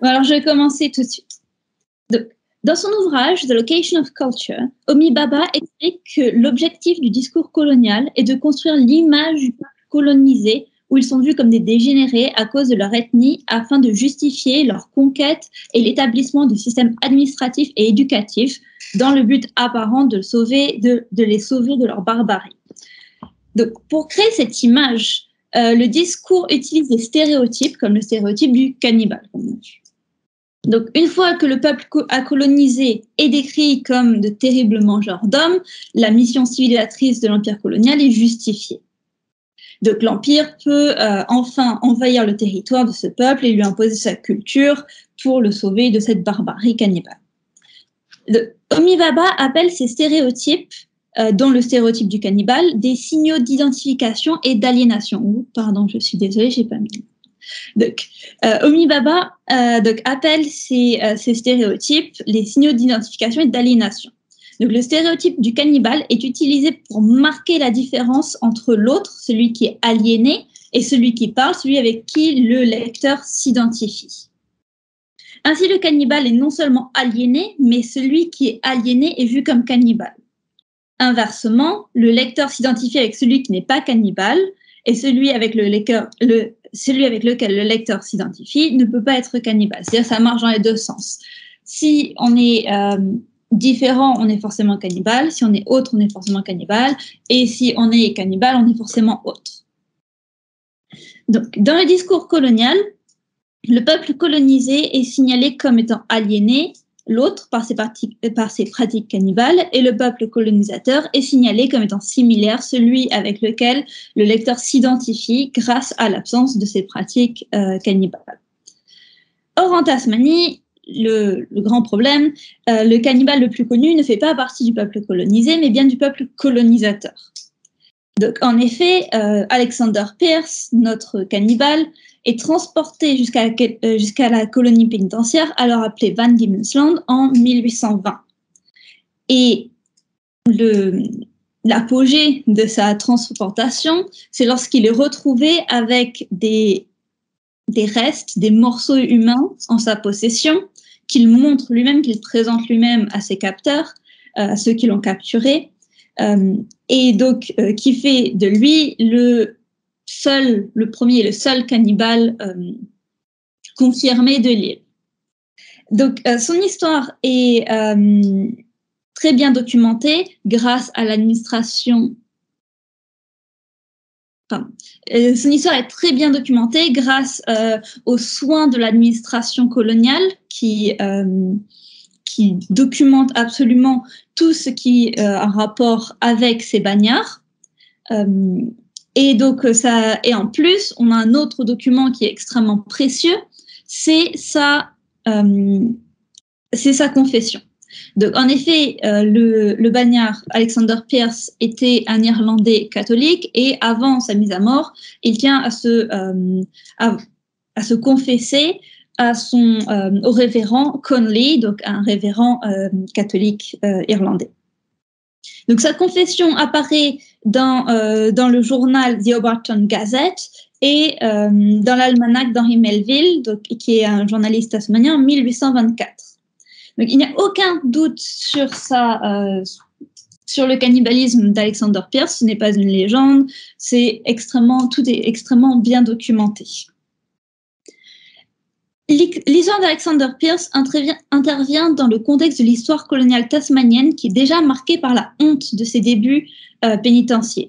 Alors, je vais commencer tout de suite. Donc, dans son ouvrage The Location of Culture, Homi Bhabha explique que l'objectif du discours colonial est de construire l'image du peuple colonisé où ils sont vus comme des dégénérés à cause de leur ethnie afin de justifier leur conquête et l'établissement du système administratif et éducatif dans le but apparent de les sauver de leur barbarie. Donc, pour créer cette image, le discours utilise des stéréotypes comme le stéréotype du cannibale. Donc, une fois que le peuple a colonisé est décrit comme de terribles mangeurs d'hommes, la mission civilisatrice de l'empire colonial est justifiée. Donc, l'empire peut enfin envahir le territoire de ce peuple et lui imposer sa culture pour le sauver de cette barbarie cannibale. Homi Bhabha appelle ces stéréotypes, dont le stéréotype du cannibale, des signaux d'identification et d'aliénation. Pardon, je suis désolée, j'ai pas mis. Donc, Homi Bhabha appelle ces stéréotypes les signaux d'identification et d'aliénation. Donc, le stéréotype du cannibale est utilisé pour marquer la différence entre l'autre, celui qui est aliéné, et celui qui parle, celui avec qui le lecteur s'identifie. Ainsi, le cannibale est non seulement aliéné, mais celui qui est aliéné est vu comme cannibale. Inversement, le lecteur s'identifie avec celui qui n'est pas cannibale, et celui avec lequel le lecteur s'identifie ne peut pas être cannibale. C'est-à-dire que ça marche dans les deux sens. Si on est différent, on est forcément cannibale. Si on est autre, on est forcément cannibale. Et si on est cannibale, on est forcément autre. Donc, dans le discours colonial, le peuple colonisé est signalé comme étant aliéné, l'autre par ses pratiques cannibales, et le peuple colonisateur est signalé comme étant similaire, celui avec lequel le lecteur s'identifie grâce à l'absence de ses pratiques cannibales. Or, en Tasmanie, le grand problème, le cannibale le plus connu ne fait pas partie du peuple colonisé, mais bien du peuple colonisateur. Donc, en effet, Alexander Pierce, notre cannibale, est transporté jusqu'à la colonie pénitentiaire, alors appelée Van Diemen's Land, en 1820. Et l'apogée de sa transportation, c'est lorsqu'il est retrouvé avec des restes, des morceaux humains en sa possession, qu'il montre lui-même, qu'il présente lui-même à ses capteurs, à ceux qui l'ont capturé, et donc qui fait de lui le premier et le seul cannibale confirmé de l'île. Donc, son histoire est très bien documentée grâce à l'administration. Son histoire est très bien documentée grâce aux soins de l'administration coloniale qui documente absolument tout ce qui a un rapport avec ces bagnards. Et donc, et en plus, on a un autre document qui est extrêmement précieux, c'est sa confession. Donc, en effet, le bagnard Alexander Pierce était un Irlandais catholique et avant sa mise à mort, il tient à se confesser au révérend Conley, donc un révérend catholique irlandais. Donc, sa confession apparaît dans le journal The Hobarton Gazette et dans l'almanach d'Henry Melville, donc, qui est un journaliste tasmanien, en 1824. Donc, il n'y a aucun doute sur le cannibalisme d'Alexander Pierce. Ce n'est pas une légende, tout est extrêmement bien documenté. L'histoire d'Alexander Pierce intervient dans le contexte de l'histoire coloniale tasmanienne qui est déjà marquée par la honte de ses débuts pénitentiaires.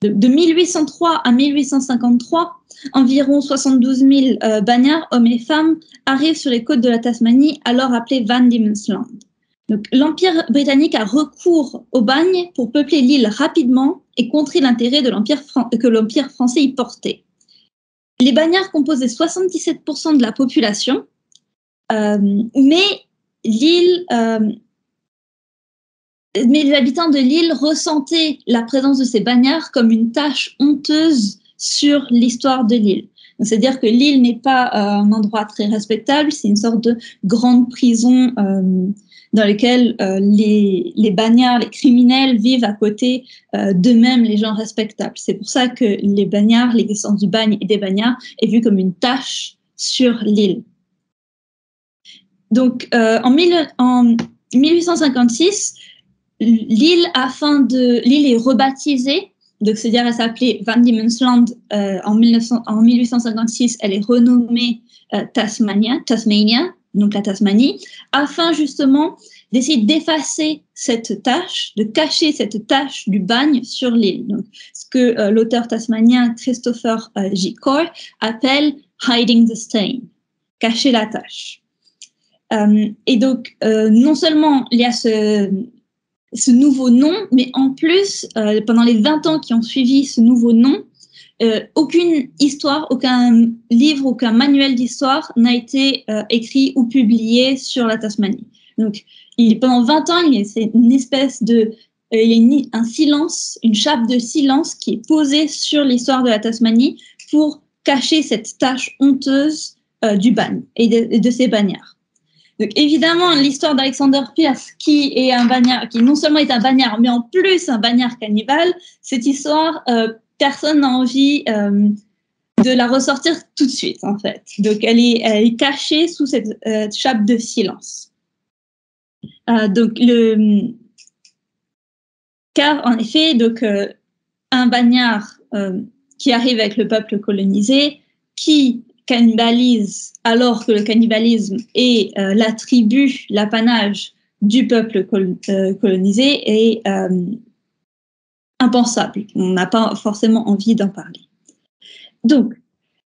De 1803 à 1853, environ 72 000 bagnards, hommes et femmes, arrivent sur les côtes de la Tasmanie, alors appelée Van Diemen's Land. Donc, l'Empire britannique a recours au bagne pour peupler l'île rapidement et contrer l'intérêt que l'Empire français y portait. Les bagnards composaient 77% de la population, mais les habitants de l'île ressentaient la présence de ces bagnards comme une tâche honteuse sur l'histoire de l'île. C'est-à-dire que l'île n'est pas un endroit très respectable, c'est une sorte de grande prison dans laquelle les bagnards, les criminels vivent à côté d'eux-mêmes, les gens respectables. C'est pour ça que les bagnards, l'existence du bagne et des bagnards est vue comme une tâche sur l'île. Donc, en 1856, l'île est rebaptisée. Donc, c'est-à-dire, elle s'appelait Van Diemen's Land en 1856. Elle est renommée Tasmania, donc la Tasmanie, afin justement d'essayer d'effacer cette tache, de cacher cette tache du bagne sur l'île. Donc, ce que l'auteur tasmanien Christopher J. Core appelle hiding the stain, cacher la tache. Et donc, non seulement il y a ce nouveau nom, mais en plus, pendant les 20 ans qui ont suivi ce nouveau nom, aucune histoire, aucun livre, aucun manuel d'histoire n'a été écrit ou publié sur la Tasmanie. Donc, pendant 20 ans, c'est une espèce de... il y a un silence, une chape de silence qui est posée sur l'histoire de la Tasmanie pour cacher cette tache honteuse du bagne et de ses bagnards. Donc, évidemment, l'histoire d'Alexander Pierce, qui est un bagnard, qui non seulement est un bagnard, mais en plus un bagnard cannibale, cette histoire, personne n'a envie de la ressortir tout de suite, en fait. Donc, elle est cachée sous cette chape de silence. Car, en effet, un bagnard qui arrive avec le peuple colonisé, qui cannibalise alors que le cannibalisme est l'attribut, l'apanage du peuple colonisé est impensable. On n'a pas forcément envie d'en parler. Donc,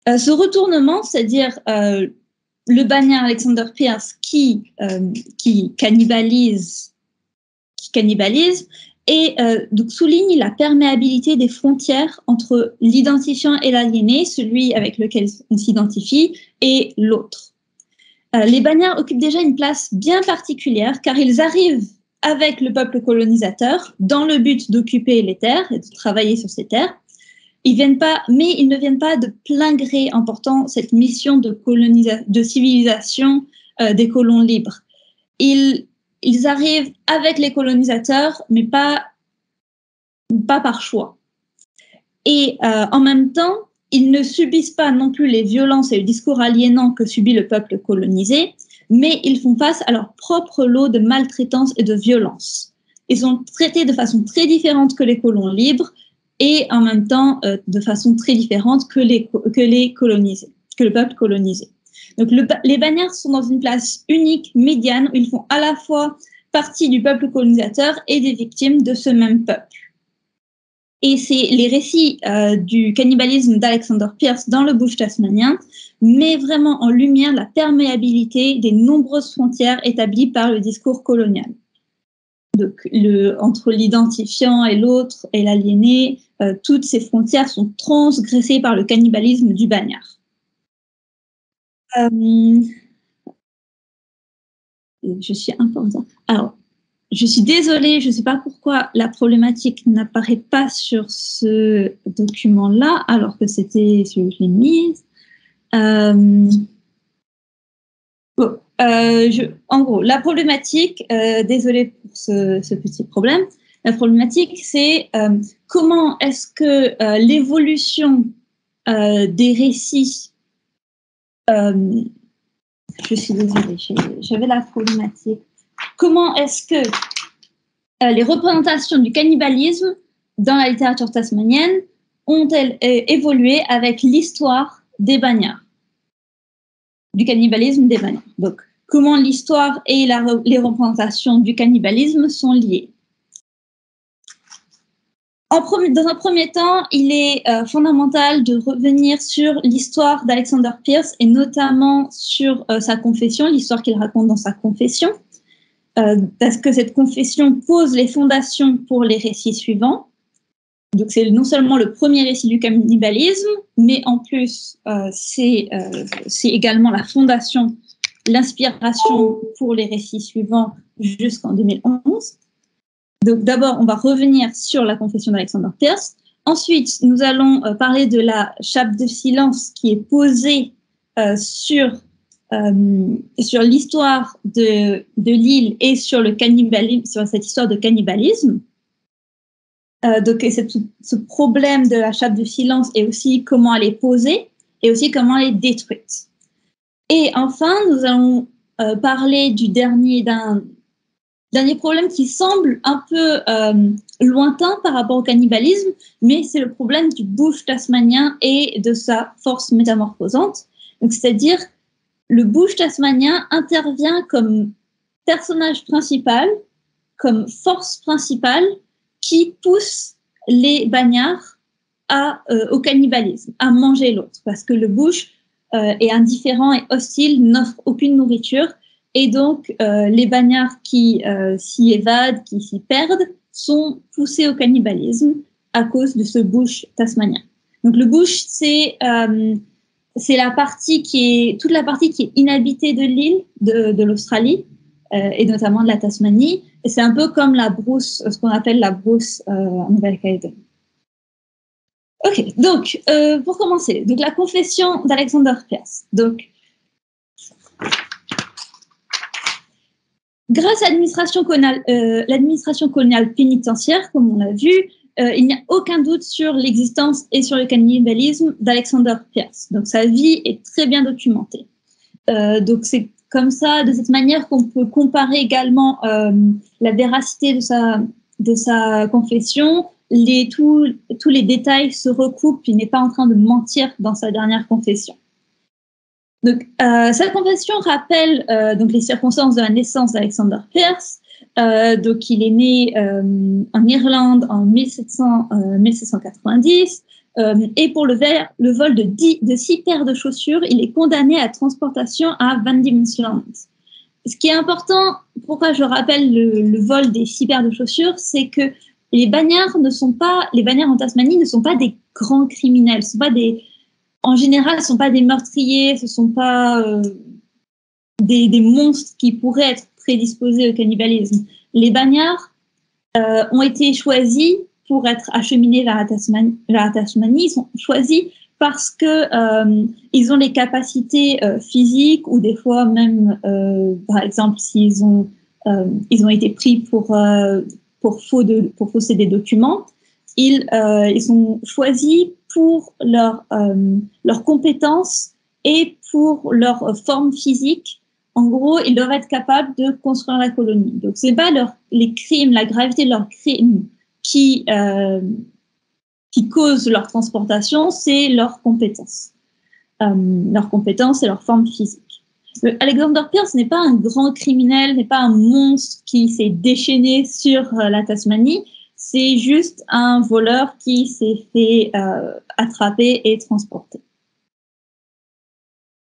ce retournement, c'est-à-dire le bagnard Alexander Pierce qui cannibalise, et donc souligne la perméabilité des frontières entre l'identifiant et l'aliéné, celui avec lequel on s'identifie, et l'autre. Les bagnards occupent déjà une place bien particulière car ils arrivent avec le peuple colonisateur dans le but d'occuper les terres et de travailler sur ces terres. Mais ils ne viennent pas de plein gré en portant cette mission de civilisation des colons libres. Ils arrivent avec les colonisateurs, mais pas par choix. Et en même temps, ils ne subissent pas non plus les violences et le discours aliénant que subit le peuple colonisé, mais ils font face à leur propre lot de maltraitance et de violence. Ils sont traités de façon très différente que les colons libres et en même temps de façon très différente que le peuple colonisé. Donc, les bagnards sont dans une place unique, médiane, où ils font à la fois partie du peuple colonisateur et des victimes de ce même peuple. Et c'est les récits du cannibalisme d'Alexander Pierce dans le bush tasmanien met vraiment en lumière la perméabilité des nombreuses frontières établies par le discours colonial. Donc, entre l'identifiant et l'autre et l'aliéné, toutes ces frontières sont transgressées par le cannibalisme du bagnard. Je suis un peu en retard. Alors, je suis désolée, je ne sais pas pourquoi la problématique n'apparaît pas sur ce document-là, alors que c'était celui que je l'ai mise. En gros, la problématique, désolée pour ce petit problème, la problématique, c'est comment est-ce que l'évolution des récits... je suis désolée, j'avais la problématique. Comment est-ce que les représentations du cannibalisme dans la littérature tasmanienne ont-elles évolué avec l'histoire des bagnards, du cannibalisme des bagnards? Donc, comment l'histoire et les représentations du cannibalisme sont liées? Dans un premier temps, il est fondamental de revenir sur l'histoire d'Alexander Pierce et notamment sur sa confession, l'histoire qu'il raconte dans sa confession. Parce que cette confession pose les fondations pour les récits suivants. Donc, c'est non seulement le premier récit du cannibalisme, mais en plus, c'est également la fondation, l'inspiration pour les récits suivants jusqu'en 2011. Donc, d'abord, on va revenir sur la confession d'Alexander Pierce. Ensuite, nous allons parler de la chape de silence qui est posée sur l'histoire de l'île et sur le cannibalisme, sur cette histoire de cannibalisme. Donc, c'est tout ce problème de la chape de silence et aussi comment elle est posée et aussi comment elle est détruite. Et enfin, nous allons parler d'un dernier problème qui semble un peu lointain par rapport au cannibalisme, mais c'est le problème du bush tasmanien et de sa force métamorphosante. Donc, c'est-à-dire, le bush tasmanien intervient comme personnage principal, comme force principale qui pousse les bagnards au cannibalisme, à manger l'autre, parce que le bush est indifférent et hostile, n'offre aucune nourriture, et donc les bagnards qui s'y évadent, qui s'y perdent, sont poussés au cannibalisme à cause de ce bush tasmanien. Donc le bush, c'est la partie toute la partie qui est inhabitée de l'île de l'Australie, et notamment de la Tasmanie, et c'est un peu comme la brousse, ce qu'on appelle la brousse en Nouvelle-Calédonie. Ok, donc pour commencer, donc la confession d'Alexander Pierce. Donc, grâce à l'administration coloniale pénitentiaire, comme on l'a vu, il n'y a aucun doute sur l'existence et sur le cannibalisme d'Alexander Pierce. Donc sa vie est très bien documentée. Donc c'est comme ça, de cette manière, qu'on peut comparer également la véracité de sa confession. Tous les détails se recoupent. Il n'est pas en train de mentir dans sa dernière confession. Donc, cette confession rappelle donc les circonstances de la naissance d'Alexander Pierce. Donc, il est né en Irlande en 1790. Et pour le vol de 6 paires de chaussures, il est condamné à transportation à Van Diemen's Land. Ce qui est important, pourquoi je rappelle le vol des 6 paires de chaussures, c'est que les bagnards en Tasmanie ne sont pas des grands criminels, en général, ce ne sont pas des meurtriers, ce ne sont pas des monstres qui pourraient être prédisposés au cannibalisme. Les bagnards ont été choisis pour être acheminés vers la Tasmanie. Ils sont choisis parce que ils ont les capacités physiques, ou des fois même, par exemple, s'ils ont été pris pour fausser des documents, ils sont choisis pour leurs compétences et pour leur forme physique. En gros, ils doivent être capables de construire la colonie. Donc, c'est pas les crimes, la gravité de leurs crimes qui cause leur transportation, c'est leurs compétences et leur forme physique. Alexander Pierce n'est pas un grand criminel, n'est pas un monstre qui s'est déchaîné sur la Tasmanie, c'est juste un voleur qui s'est fait attraper et transporter.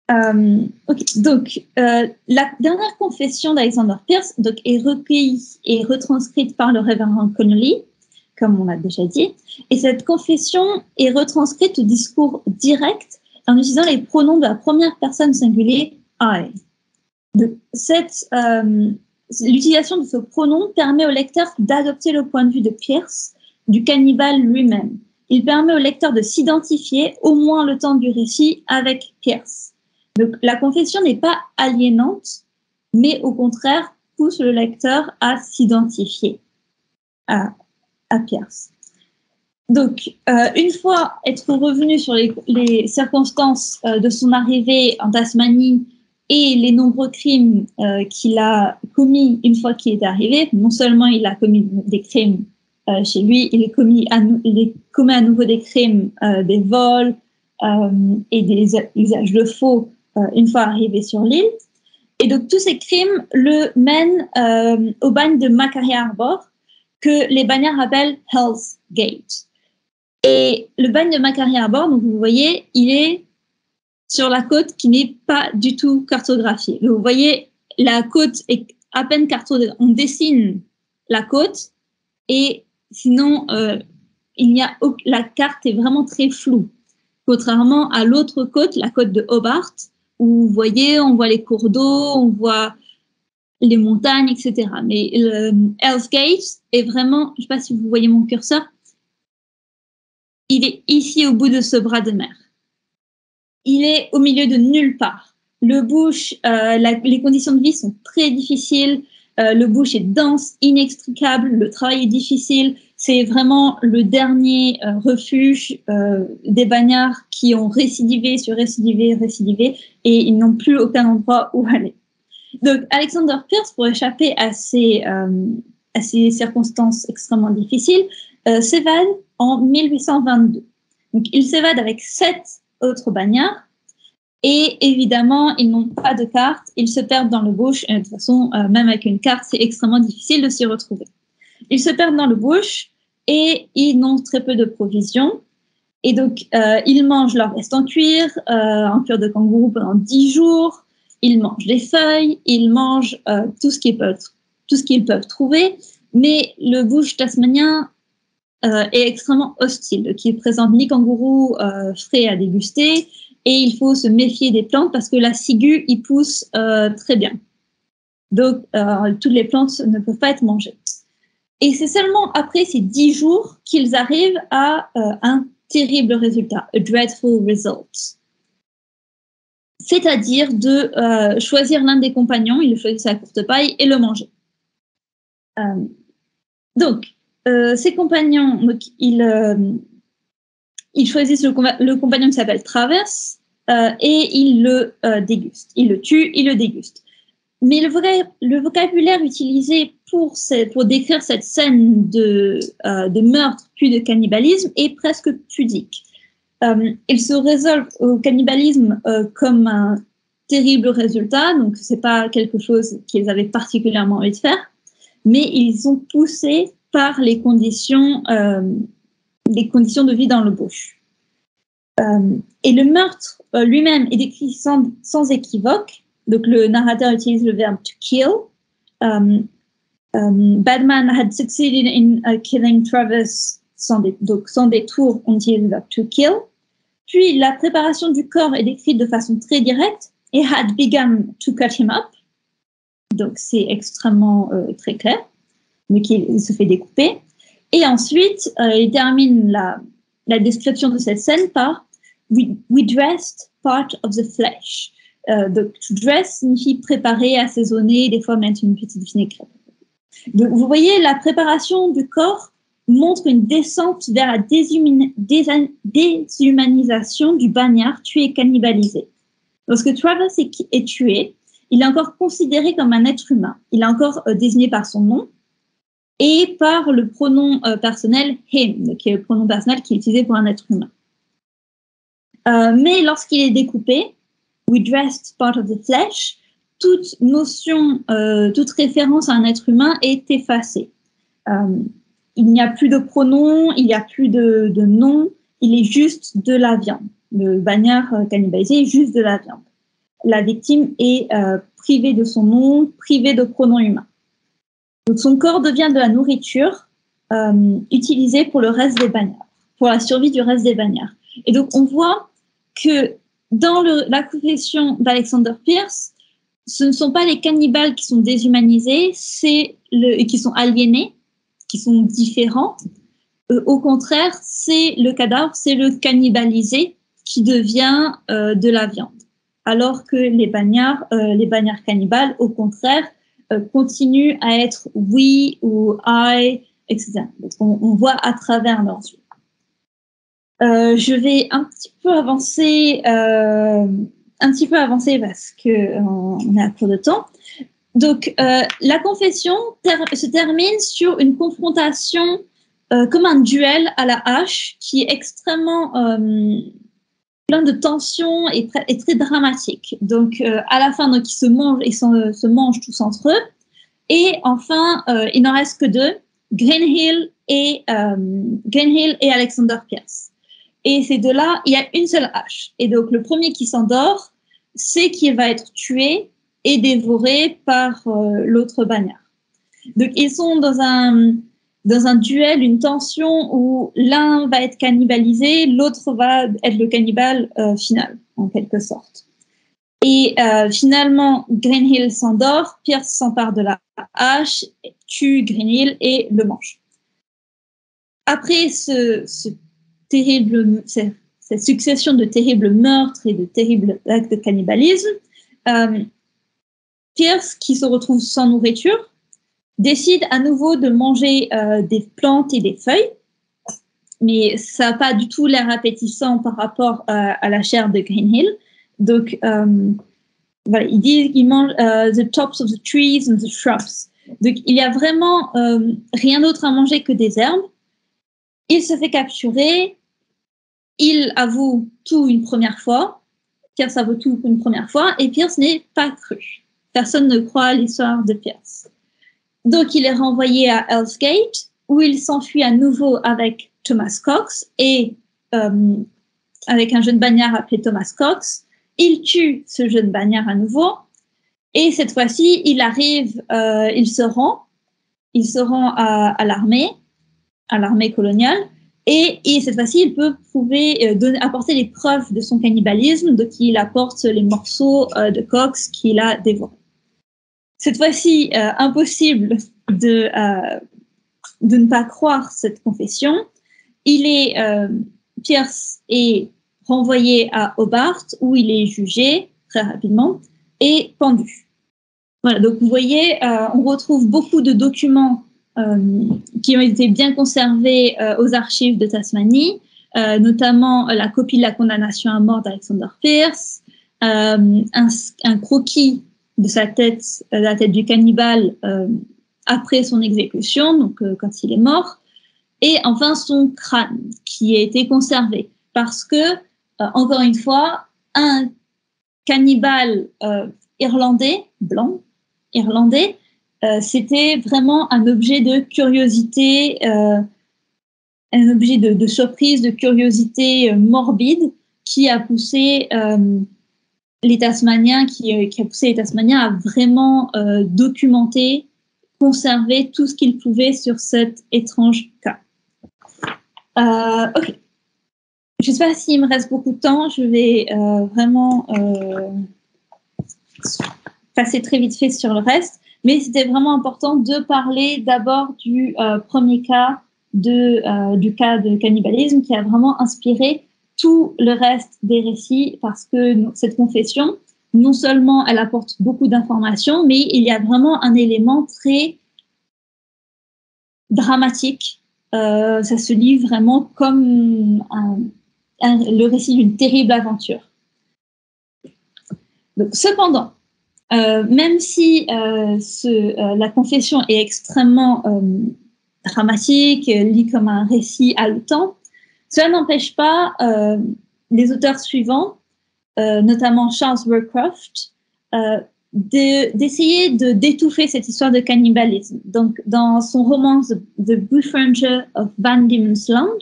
Okay. Donc, la dernière confession d'Alexander Pierce est recueillie et retranscrite par le révérend Connolly, comme on l'a déjà dit, et cette confession est retranscrite au discours direct en utilisant les pronoms de la première personne singulière « I ». L'utilisation de ce pronom permet au lecteur d'adopter le point de vue de Pierce, du cannibale lui-même. Il permet au lecteur de s'identifier, au moins le temps du récit, avec Pierce. Donc, la confession n'est pas aliénante, mais au contraire pousse le lecteur à s'identifier à Pierce. Donc, une fois être revenu sur les circonstances de son arrivée en Tasmanie et les nombreux crimes qu'il a commis une fois qu'il est arrivé, non seulement il a commis des crimes chez lui, il commet à nouveau des crimes, des vols et des usages de faux une fois arrivé sur l'île. Et donc, tous ces crimes le mènent au bagne de Macquarie Harbour, que les bagnards appellent Hell's Gate. Et le bagne de Macquarie Harbour, donc vous voyez, il est sur la côte qui n'est pas du tout cartographiée. Donc, vous voyez, la côte est à peine cartographiée. On dessine la côte et sinon, la carte est vraiment très floue. Contrairement à l'autre côte, la côte de Hobart, où vous voyez, on voit les cours d'eau, on voit les montagnes, etc. Mais Hell's Gate est vraiment, je ne sais pas si vous voyez mon curseur, il est ici au bout de ce bras de mer. Il est au milieu de nulle part. Le bush, les conditions de vie sont très difficiles. Le bush est dense, inextricable. Le travail est difficile. C'est vraiment le dernier refuge des bagnards qui ont récidivé, et ils n'ont plus aucun endroit où aller. Donc, Alexander Pierce, pour échapper à ces circonstances extrêmement difficiles, s'évade en 1822. Donc, il s'évade avec 7 autres bagnards. Et évidemment, ils n'ont pas de carte, ils se perdent dans le bush. Et de toute façon, même avec une carte, c'est extrêmement difficile de s'y retrouver. Ils se perdent dans le bush et ils n'ont très peu de provisions. Et donc, ils mangent leur veste en cuir de kangourou pendant 10 jours. Ils mangent des feuilles, ils mangent tout ce qu'ils peuvent trouver. Mais le bush tasmanien est extrêmement hostile, qui ne présente ni kangourou frais à déguster. Et il faut se méfier des plantes parce que la ciguë y pousse très bien. Donc, toutes les plantes ne peuvent pas être mangées. Et c'est seulement après ces 10 jours qu'ils arrivent à un terrible résultat, a dreadful result. C'est-à-dire de choisir l'un des compagnons, ils le choisissent à courte paille, et le manger. Donc, ces compagnons, donc, ils choisissent le compagnon qui s'appelle Travers et ils le dégustent. Ils le tuent, ils le dégustent. Mais le vocabulaire utilisé pour décrire cette scène de meurtre puis de cannibalisme est presque pudique. Ils se résolvent au cannibalisme comme un terrible résultat, donc c'est pas quelque chose qu'ils avaient particulièrement envie de faire, mais ils sont poussés par les conditions de vie dans le bush. Et le meurtre lui-même est décrit sans équivoque. Donc, le narrateur utilise le verbe to kill. Badman had succeeded in killing Travis sans détour, on utilise le verbe to kill. Puis, la préparation du corps est décrite de façon très directe. He had begun to cut him up. Donc, c'est extrêmement très clair. Donc, il se fait découper. Et ensuite, il termine la description de cette scène par we dressed part of the flesh. Donc, to dress signifie préparer, assaisonner, des fois mettre une petite vinaigrette. Donc, vous voyez, la préparation du corps montre une descente vers la déshumanisation du bagnard tué et cannibalisé. Lorsque Travis est tué, il est encore considéré comme un être humain. Il est encore désigné par son nom et par le pronom personnel him, qui est le pronom personnel qui est utilisé pour un être humain. Mais lorsqu'il est découpé, we dressed part of the flesh, toute notion, toute référence à un être humain est effacée. Il n'y a plus de pronom, il n'y a plus de nom, il est juste de la viande. Le bagnard cannibalisé est juste de la viande. La victime est privée de son nom, privée de pronoms humains. Donc son corps devient de la nourriture utilisée pour le reste des bagnards, pour la survie du reste des bagnards. Et donc on voit que dans la confession d'Alexander Pierce, ce ne sont pas les cannibales qui sont déshumanisés, et qui sont aliénés, qui sont différents. Au contraire, c'est le cadavre, c'est le cannibalisé qui devient de la viande. Alors que les bagnards cannibales, au contraire, continuent à être we ou I, etc. Donc on voit à travers leurs yeux. Je vais un petit peu avancer parce que on est à court de temps. Donc, la confession se termine sur une confrontation comme un duel à la hache qui est extrêmement plein de tensions et très dramatique. Donc, à la fin, donc, ils se mangent tous entre eux. Et enfin, il n'en reste que 2, Greenhill et Alexander Pierce. Et ces deux-là, il y a une seule hache. Et donc, le premier qui s'endort, c'est qu'il va être tué et dévoré par l'autre bagnard. Donc, ils sont dans un duel, une tension où l'un va être cannibalisé, l'autre va être le cannibale final, en quelque sorte. Et finalement, Greenhill s'endort, Pierce s'empare de la hache, tue Greenhill et le mange. Après cette succession de terribles meurtres et de terribles actes de cannibalisme, Pierce, qui se retrouve sans nourriture, décide à nouveau de manger des plantes et des feuilles, mais ça n'a pas du tout l'air appétissant par rapport à la chair de Greenhill. Donc, voilà, ils disent qu'ils mangent the tops of the trees and the shrubs. Donc, il y a vraiment rien d'autre à manger que des herbes. Il se fait capturer. Il avoue tout une première fois. Pierce avoue tout une première fois. Et Pierce n'est pas cru. Personne ne croit à l'histoire de Pierce. Donc, il est renvoyé à Hell's Gate, où il s'enfuit à nouveau avec Thomas Cox et avec un jeune bagnard appelé Thomas Cox. Il tue ce jeune bagnard à nouveau. Et cette fois-ci, il se rend à l'armée coloniale. Et cette fois-ci, il peut apporter les preuves de son cannibalisme, donc il apporte les morceaux de Cox qu'il a dévorés. Cette fois-ci, impossible de ne pas croire cette confession. Pierce est renvoyé à Hobart, où il est jugé très rapidement et pendu. Voilà, donc vous voyez, on retrouve beaucoup de documents qui ont été bien conservés aux archives de Tasmanie, notamment la copie de la condamnation à mort d'Alexander Pierce, un croquis de la tête du cannibale après son exécution, donc quand il est mort, et enfin son crâne qui a été conservé parce que, encore une fois, un cannibale blanc irlandais, c'était vraiment un objet de curiosité, un objet de surprise, de curiosité morbide qui a poussé les Tasmaniens, à vraiment documenter, conserver tout ce qu'ils pouvaient sur cet étrange cas. Ok. Je ne sais pas s'il me reste beaucoup de temps. Je vais vraiment passer très vite fait sur le reste. Mais c'était vraiment important de parler d'abord du premier cas, du cas de cannibalisme qui a vraiment inspiré tout le reste des récits parce que cette confession, non seulement elle apporte beaucoup d'informations, mais il y a vraiment un élément très dramatique. Ça se lit vraiment comme le récit d'une terrible aventure. Donc, cependant, même si la confession est extrêmement dramatique, lit comme un récit haletant, cela n'empêche pas les auteurs suivants, notamment Charles Roecroft, d'essayer d'étouffer cette histoire de cannibalisme. Donc, dans son roman The Bushranger of Van Diemen's Land,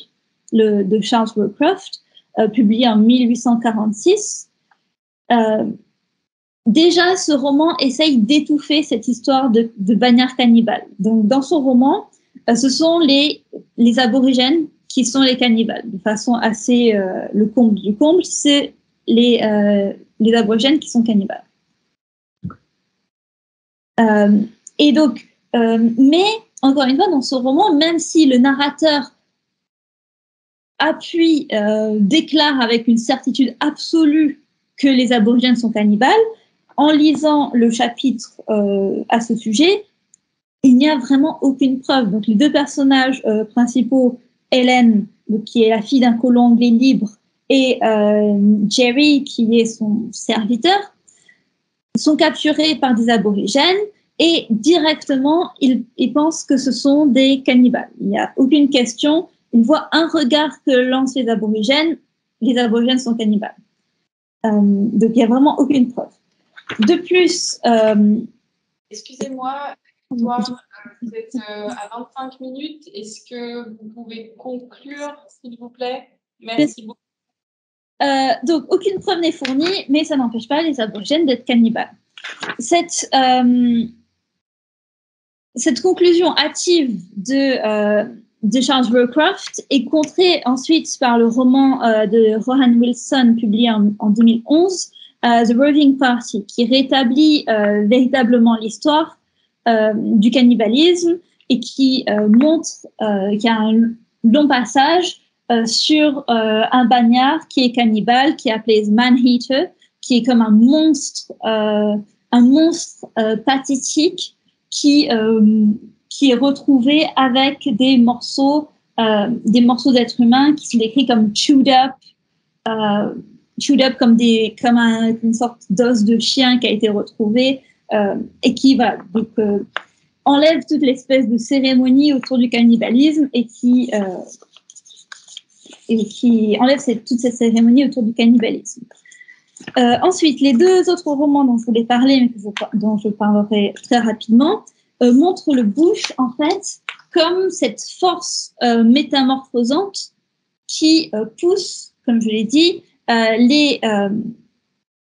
de Charles Roecroft, publié en 1846, déjà, ce roman essaye d'étouffer cette histoire de bagnard cannibale. Donc, dans son roman, ce sont les aborigènes qui sont les cannibales. De façon assez le comble du comble, c'est les aborigènes qui sont cannibales. Et donc, mais encore une fois, dans ce roman, même si le narrateur déclare avec une certitude absolue que les aborigènes sont cannibales, en lisant le chapitre à ce sujet, il n'y a vraiment aucune preuve. Donc, les deux personnages principaux, Helen, qui est la fille d'un colon anglais libre, et Jerry, qui est son serviteur, sont capturés par des aborigènes et directement, ils pensent que ce sont des cannibales. Il n'y a aucune question. Ils voient un regard que lancent les aborigènes sont cannibales. Donc, il n'y a vraiment aucune preuve. De plus... Excusez-moi, toi, vous êtes à 25 minutes. Est-ce que vous pouvez conclure, s'il vous plaît? Merci beaucoup. Donc, aucune preuve n'est fournie, mais ça n'empêche pas les aborigènes d'être cannibales. Cette conclusion hâtive de Charles Roecroft est contrée ensuite par le roman de Rohan Wilson, publié en 2011, The Roving Party, qui rétablit véritablement l'histoire du cannibalisme et qui montre qu'il y a un long passage sur un bagnard qui est cannibale, qui est appelé Man-Eater, qui est comme un monstre pathétique qui est retrouvé avec des morceaux d'êtres humains qui sont décrits comme chewed up, chewed up comme une sorte d'os de chien qui a été retrouvé et qui va donc enlève toute l'espèce de cérémonie autour du cannibalisme et qui enlève toute cette cérémonie autour du cannibalisme. Ensuite, les deux autres romans dont je voulais parler, mais dont je parlerai très rapidement, montrent le bush, en fait, comme cette force métamorphosante qui pousse, comme je l'ai dit,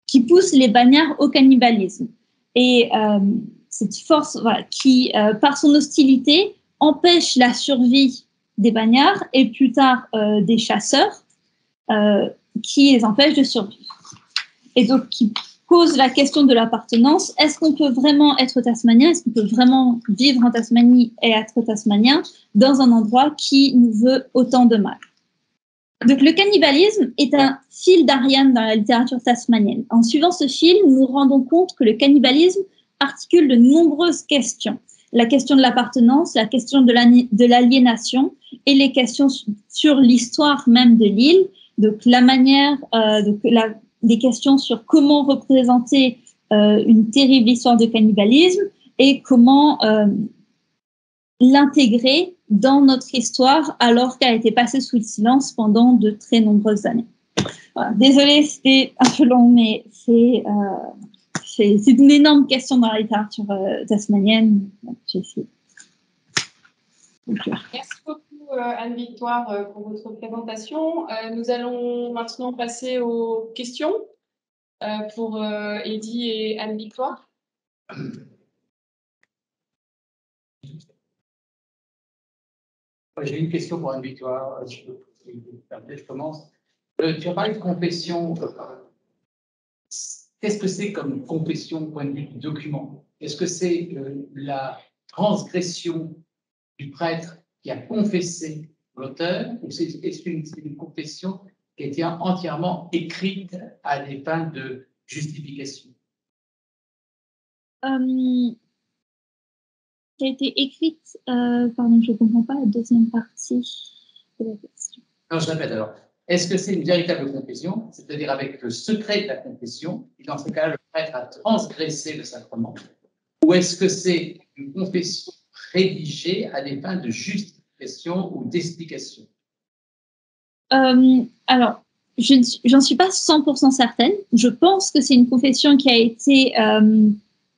qui pousse les bagnards au cannibalisme. Et cette force qui, par son hostilité, empêche la survie des bagnards et plus tard des chasseurs qui les empêchent de survivre. Et donc, qui pose la question de l'appartenance. Est-ce qu'on peut vraiment être tasmanien? Est-ce qu'on peut vraiment vivre en Tasmanie et être tasmanien dans un endroit qui nous veut autant de mal? Donc, le cannibalisme est un fil d'Ariane dans la littérature tasmanienne. En suivant ce fil, nous nous rendons compte que le cannibalisme articule de nombreuses questions. La question de l'appartenance, la question de l'aliénation et les questions sur l'histoire même de l'île. Donc, la manière, des questions sur comment représenter une terrible histoire de cannibalisme et comment l'intégrer dans notre histoire alors qu'elle a été passée sous le silence pendant de très nombreuses années. Voilà. Désolée, c'était un peu long, mais c'est une énorme question dans la littérature tasmanienne. J'ai essayé. Merci beaucoup Anne-Victoire pour votre présentation. Nous allons maintenant passer aux questions pour Eddy et Anne-Victoire. J'ai une question pour Anne-Victoire. Je commence. Tu as parlé de confession. Qu'est-ce que c'est comme confession au point de vue du document? Est-ce que c'est la transgression du prêtre qui a confessé l'auteur, ou c'est une confession qui a été entièrement écrite à des fins de justification? Qui a été écrite, pardon, je ne comprends pas la deuxième partie de la question. Non, je répète alors. Est-ce que c'est une véritable confession, c'est-à-dire avec le secret de la confession, et dans ce cas, le prêtre a transgressé le sacrement, ou est-ce que c'est une confession rédigée à des fins de justification ou d'explication? Alors, j'en suis pas 100% certaine. Je pense que c'est une confession qui a été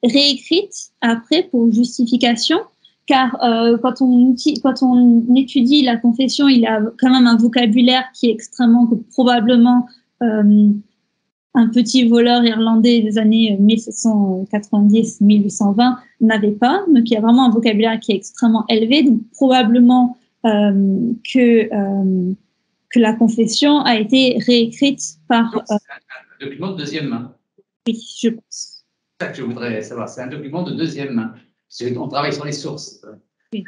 réécrite après pour justification, car quand on étudie la confession, il a quand même un vocabulaire qui est extrêmement, que probablement un petit voleur irlandais des années 1790-1820 n'avait pas, donc il y a vraiment un vocabulaire qui est extrêmement élevé, donc probablement que la confession a été réécrite par... C'est un document de deuxième main. Oui, je pense. C'est ça que je voudrais savoir. C'est un document de deuxième main. On travaille sur les sources. Oui.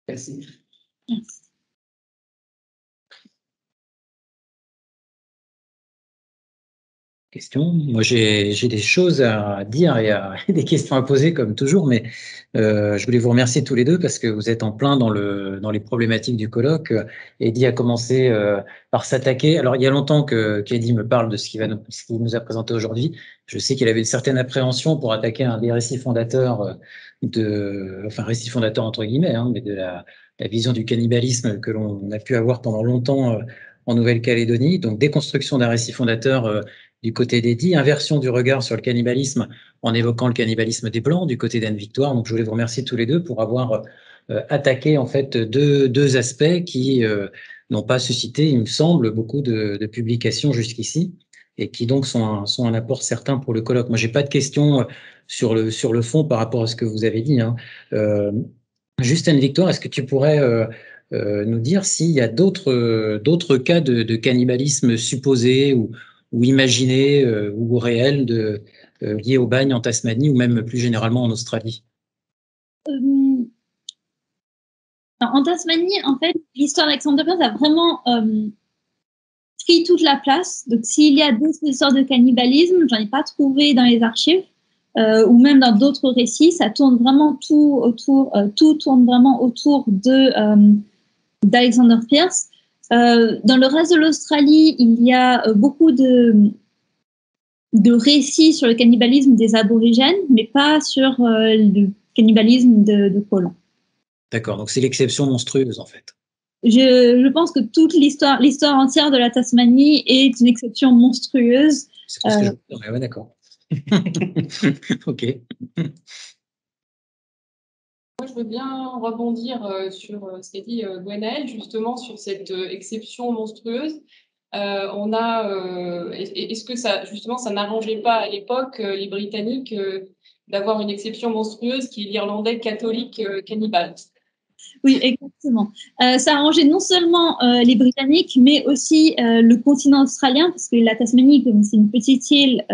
Merci. Merci. Questions. Moi, j'ai des choses à dire et des questions à poser comme toujours, mais je voulais vous remercier tous les deux parce que vous êtes en plein dans les problématiques du colloque. Eddy a commencé par s'attaquer. Alors, il y a longtemps qu'Eddy me parle de ce qu'il nous a présenté aujourd'hui. Je sais qu'il avait une certaine appréhension pour attaquer un des récits fondateurs récit fondateur entre guillemets, mais de la vision du cannibalisme que l'on a pu avoir pendant longtemps en Nouvelle-Calédonie. Donc, déconstruction d'un récit fondateur du côté d'Eddy, inversion du regard sur le cannibalisme en évoquant le cannibalisme des Blancs du côté d'Anne-Victoire. Donc, je voulais vous remercier tous les deux pour avoir attaqué en fait deux aspects qui n'ont pas suscité, il me semble, beaucoup de publications jusqu'ici et qui donc sont un apport certain pour le colloque. Moi, j'ai pas de questions sur le fond par rapport à ce que vous avez dit. Juste Anne-Victoire, est-ce que tu pourrais nous dire s'il y a d'autres cas de cannibalisme supposé ou imaginé ou réel liés au bagne en Tasmanie ou même plus généralement en Australie? En Tasmanie, en fait, l'histoire d'Alexander Pierce a vraiment pris toute la place. Donc, s'il y a d'autres histoires de cannibalisme, j'en ai pas trouvé dans les archives ou même dans d'autres récits. Ça tourne vraiment tout tourne vraiment autour d'Alexander Pierce. Dans le reste de l'Australie, il y a beaucoup de récits sur le cannibalisme des aborigènes, mais pas sur le cannibalisme de colons. D'accord, donc c'est l'exception monstrueuse en fait. Je pense que toute l'histoire entière de la Tasmanie est une exception monstrueuse. C'est ce que je veux dire, ouais, d'accord. Ok. Moi, je veux bien rebondir sur ce qu'a dit Gwenaëlle, justement sur cette exception monstrueuse. Est-ce que ça, justement, ça n'arrangeait pas à l'époque les Britanniques d'avoir une exception monstrueuse qui est l'Irlandais catholique cannibale? Oui, exactement. Ça arrangeait non seulement les Britanniques, mais aussi le continent australien, parce que la Tasmanie, comme c'est une petite île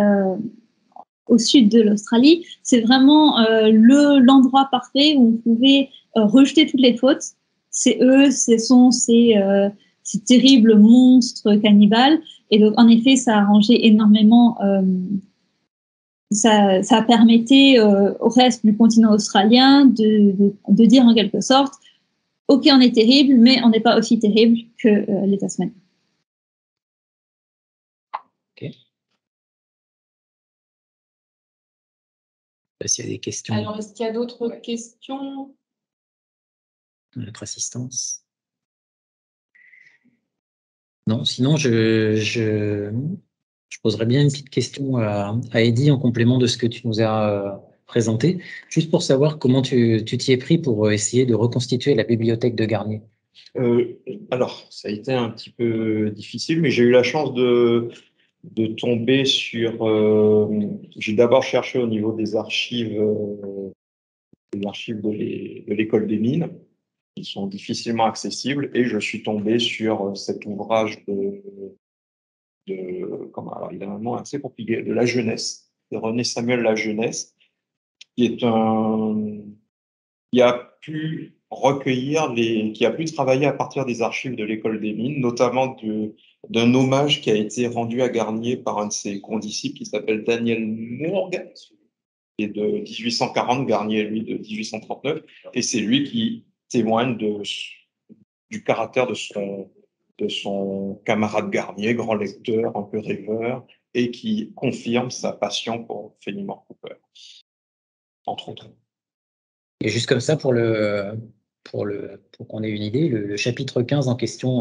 au sud de l'Australie, c'est vraiment l'endroit parfait où on pouvait rejeter toutes les fautes. C'est eux, ce sont ces terribles monstres cannibales. Et donc, en effet, ça arrangeait énormément. Ça permettait au reste du continent australien de dire en quelque sorte, OK, on est terrible, mais on n'est pas aussi terrible que les Tasmaniens. Ok. S'il y a des questions. Alors, est-ce qu'il y a d'autres questions? Notre assistance. Non, sinon je poserais bien une petite question à Eddy en complément de ce que tu nous as présenté, juste pour savoir comment tu t'y es pris pour essayer de reconstituer la bibliothèque de Garnier. Alors, ça a été un petit peu difficile, mais j'ai eu la chance de tomber sur... j'ai d'abord cherché au niveau des archives de l'école des mines, qui sont difficilement accessibles, et je suis tombé sur cet ouvrage alors il a un nom assez compliqué, de La Jeunesse, de René Samuel La Jeunesse, qui a pu qui a pu travailler à partir des archives de l'école des mines, notamment d'un hommage qui a été rendu à Garnier par un de ses condisciples qui s'appelle Daniel Mourgue, qui est de 1840, Garnier, lui, de 1839, et c'est lui qui témoigne du caractère de son camarade Garnier, grand lecteur, un peu rêveur, et qui confirme sa passion pour Fenimore Cooper, entre autres. Et juste comme ça, pour qu'on ait une idée, le chapitre 15 en question,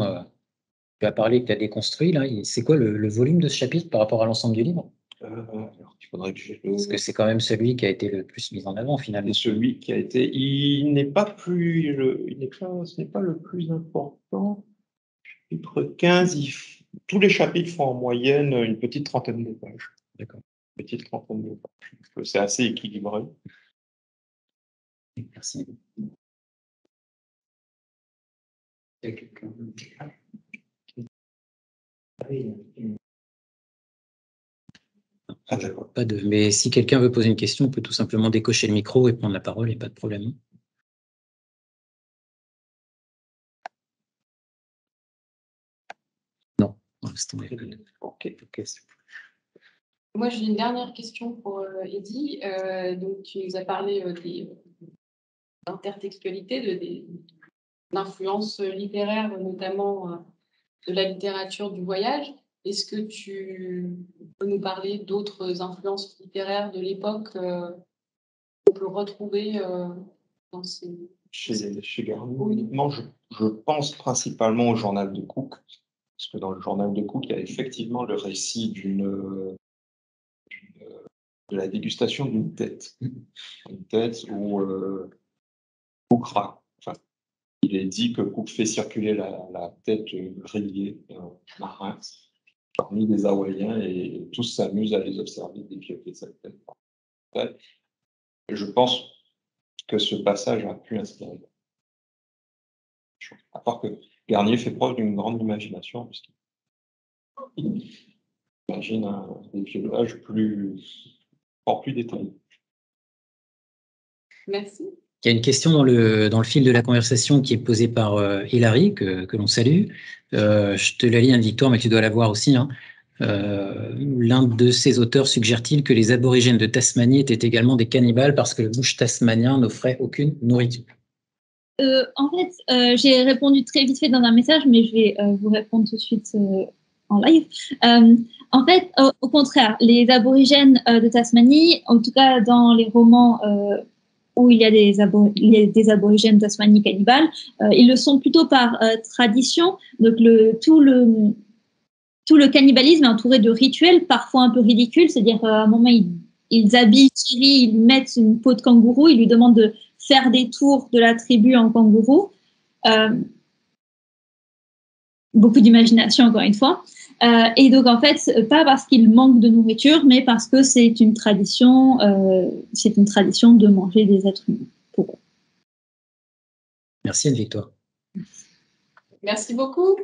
tu as parlé que tu as déconstruit, là, c'est quoi le volume de ce chapitre par rapport à l'ensemble du livre? Alors, il faudrait que Parce que c'est quand même celui qui a été le plus mis en avant, finalement. C'est celui qui a été... ce n'est pas le plus important. Chapitre 15, tous les chapitres font en moyenne une petite trentaine de pages. D'accord. Une petite trentaine de pages. C'est assez équilibré. Merci. Il y a quelqu'un. Pas de... Mais si quelqu'un veut poser une question, on peut tout simplement décocher le micro et prendre la parole, il n'y a pas de problème. Non, pour l'instant, il n'y a pas de... Ok. Moi, j'ai une dernière question pour Eddy. Donc, tu nous as parlé d'intertextualité, d'influences littéraires, notamment de la littérature du voyage. Est-ce que tu peux nous parler d'autres influences littéraires de l'époque qu'on peut retrouver dans ces... Chez Garnier? Oui. Non, je pense principalement au journal de Cook, parce que dans le journal de Cook, il y a effectivement le récit de la dégustation d'une tête. Une tête où Cook il est dit que Cook fait circuler la tête grillée d'un marin parmi des Hawaïens et tous s'amusent à les observer dépiauter cette tête. Je pense que ce passage a pu inspirer. À part que Garnier fait preuve d'une grande imagination, puisqu'il imagine un dépiolage encore plus détaillé. Merci. Il y a une question dans le fil de la conversation qui est posée par Hilary, que l'on salue. Je te la lis, Anne-Victoire, mais tu dois la voir aussi. Hein. L'un de ces auteurs suggère-t-il que les aborigènes de Tasmanie étaient également des cannibales parce que le bush tasmanien n'offrait aucune nourriture? En fait, j'ai répondu très vite fait dans un message, mais je vais vous répondre tout de suite en live. En fait, au contraire, les aborigènes de Tasmanie, en tout cas dans les romans où il y a des aborigènes de Tasmanie cannibales, ils le sont plutôt par tradition. Donc tout le cannibalisme est entouré de rituels parfois un peu ridicules, c'est-à-dire qu'à un moment ils habillent Thierry, ils mettent une peau de kangourou, ils lui demandent de faire des tours de la tribu en kangourou. Beaucoup d'imagination encore une fois. Et donc en fait, pas parce qu'il manque de nourriture, mais parce que c'est une tradition de manger des êtres humains pour eux. Merci Anne-Victoire. Merci beaucoup.